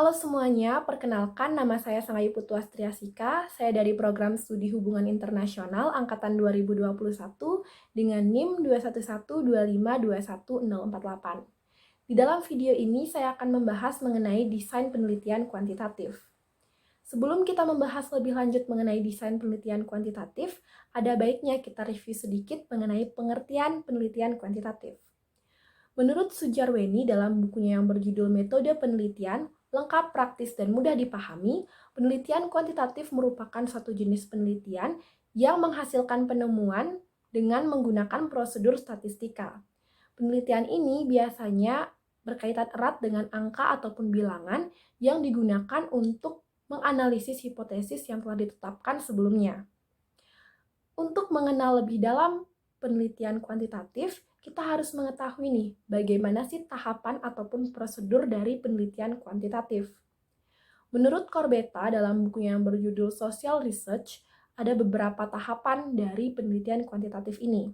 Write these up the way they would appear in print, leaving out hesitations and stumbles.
Halo semuanya, perkenalkan nama saya Sangayu Putuastriasika. Saya dari Program Studi Hubungan Internasional Angkatan 2021 dengan NIM 21125210048. Di dalam video ini saya akan membahas mengenai desain penelitian kuantitatif. Sebelum kita membahas lebih lanjut mengenai desain penelitian kuantitatif, ada baiknya kita review sedikit mengenai pengertian penelitian kuantitatif. Menurut Sujarweni dalam bukunya yang berjudul Metode Penelitian, Lengkap, Praktis, dan Mudah Dipahami, penelitian kuantitatif merupakan suatu jenis penelitian yang menghasilkan penemuan dengan menggunakan prosedur statistika. Penelitian ini biasanya berkaitan erat dengan angka ataupun bilangan yang digunakan untuk menganalisis hipotesis yang telah ditetapkan sebelumnya. Untuk mengenal lebih dalam penelitian kuantitatif, kita harus mengetahui nih, bagaimana sih tahapan ataupun prosedur dari penelitian kuantitatif. Menurut Corbetta dalam bukunya yang berjudul Social Research, ada beberapa tahapan dari penelitian kuantitatif ini.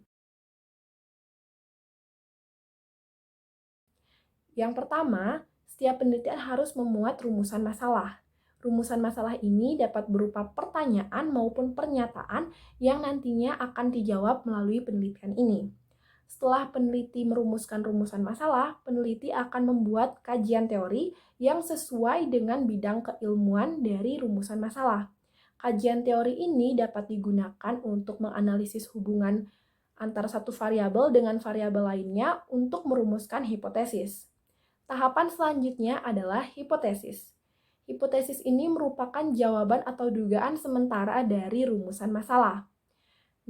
Yang pertama, setiap penelitian harus memuat rumusan masalah. Rumusan masalah ini dapat berupa pertanyaan maupun pernyataan yang nantinya akan dijawab melalui penelitian ini. Setelah peneliti merumuskan rumusan masalah, peneliti akan membuat kajian teori yang sesuai dengan bidang keilmuan dari rumusan masalah. Kajian teori ini dapat digunakan untuk menganalisis hubungan antara satu variabel dengan variabel lainnya untuk merumuskan hipotesis. Tahapan selanjutnya adalah hipotesis. Hipotesis ini merupakan jawaban atau dugaan sementara dari rumusan masalah.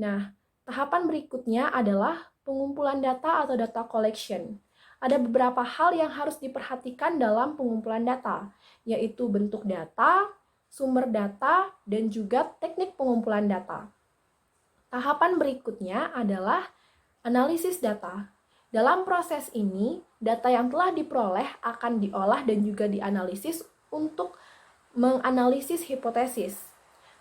Nah, tahapan berikutnya adalah pengumpulan data atau data collection. Ada beberapa hal yang harus diperhatikan dalam pengumpulan data, yaitu bentuk data, sumber data, dan juga teknik pengumpulan data. Tahapan berikutnya adalah analisis data. Dalam proses ini, data yang telah diperoleh akan diolah dan juga dianalisis untuk menganalisis hipotesis.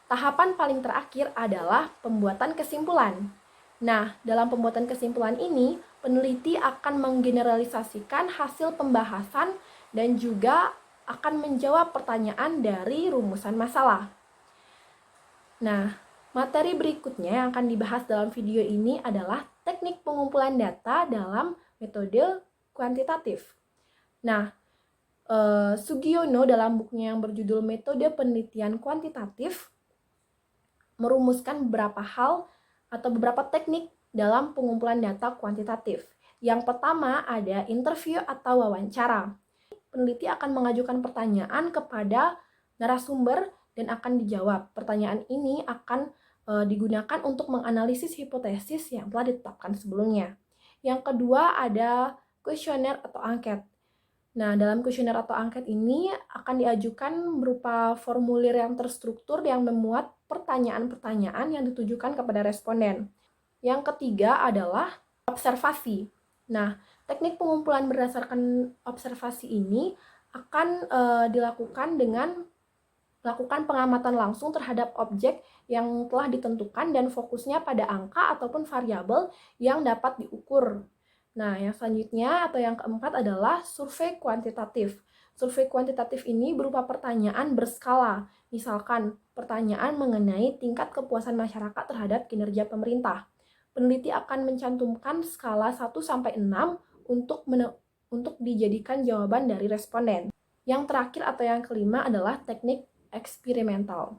Tahapan paling terakhir adalah pembuatan kesimpulan. Nah, dalam pembuatan kesimpulan ini, peneliti akan menggeneralisasikan hasil pembahasan dan juga akan menjawab pertanyaan dari rumusan masalah. Nah, materi berikutnya yang akan dibahas dalam video ini adalah teknik pengumpulan data dalam metode kuantitatif. Nah, Sugiono dalam bukunya yang berjudul Metode Penelitian Kuantitatif merumuskan beberapa hal atau beberapa teknik dalam pengumpulan data kuantitatif. Yang pertama ada interview atau wawancara. Peneliti akan mengajukan pertanyaan kepada narasumber dan akan dijawab. Pertanyaan ini akan digunakan untuk menganalisis hipotesis yang telah ditetapkan sebelumnya. Yang kedua ada kuesioner atau angket. Nah, dalam kuesioner atau angket ini akan diajukan berupa formulir yang terstruktur yang memuat pertanyaan-pertanyaan yang ditujukan kepada responden. Yang ketiga adalah observasi. Nah, teknik pengumpulan berdasarkan observasi ini akan dilakukan dengan melakukan pengamatan langsung terhadap objek yang telah ditentukan dan fokusnya pada angka ataupun variabel yang dapat diukur. Nah, yang selanjutnya atau yang keempat adalah survei kuantitatif. Survei kuantitatif ini berupa pertanyaan berskala. Misalkan, pertanyaan mengenai tingkat kepuasan masyarakat terhadap kinerja pemerintah. Peneliti akan mencantumkan skala 1-6 untuk dijadikan jawaban dari responden. Yang terakhir atau yang kelima adalah teknik eksperimental.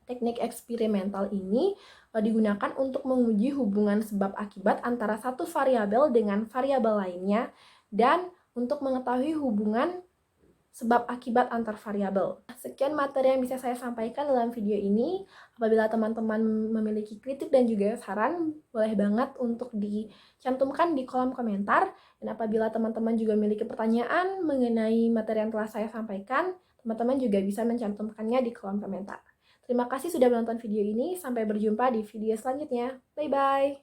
Teknik eksperimental ini digunakan untuk menguji hubungan sebab akibat antara satu variabel dengan variabel lainnya dan untuk mengetahui hubungan sebab akibat antar variabel. Sekian materi yang bisa saya sampaikan dalam video ini. Apabila teman-teman memiliki kritik dan juga saran, boleh banget untuk dicantumkan di kolom komentar. Dan apabila teman-teman juga memiliki pertanyaan mengenai materi yang telah saya sampaikan, teman-teman juga bisa mencantumkannya di kolom komentar. Terima kasih sudah menonton video ini. Sampai berjumpa di video selanjutnya. Bye-bye!